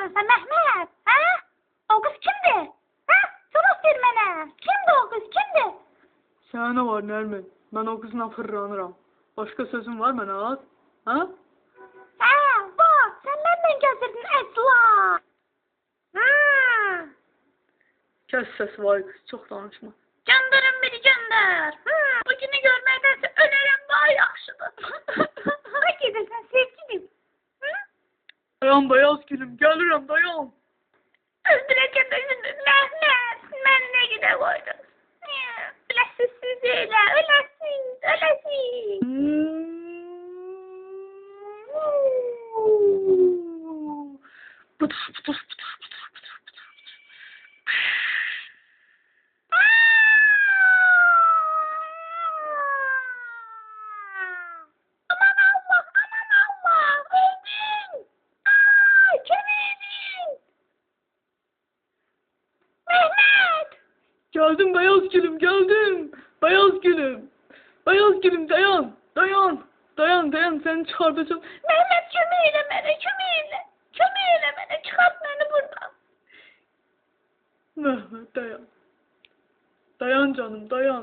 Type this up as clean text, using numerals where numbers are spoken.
danışırsan sen Mehmet? Ha? O kız kimdi? Ha? Cevap ver mənə. Kimdi o kız? Kimdi? Sənə nə var Nərmin? Mən o qızla fırlanıram. Başqa sözün var mənə az? Ha? Ha, bak sen benden getirdin Esla. Ha. Kəs səs vay qız, çox danışma. Gönderin beni gönder. Bu günü görməkdənsə ölürəm daha yaxşıdır. Ne gedirsən sevgilim? Dayan beyaz gülüm, gəlirəm dayan. Öldürəcəm özümü Mehmet. Məni nə gidə qoydun? Öləsiz siz elə, öləsiz, öləsiz. Budur, budur, budur, budur, budur, budur. Aman Allah, öldün. Kömeğin. Mehmet. Geldim beyaz gülüm, geldim. Beyaz gülüm. Beyaz gülüm dayan, dayan. Dayan, dayan seni çıkartacağım. Mehmet kömeğiyle beni, kömeğiyle. Kömeğiyle beni, çıkart beni buradan. Mehmet dayan. Dayan canım, dayan.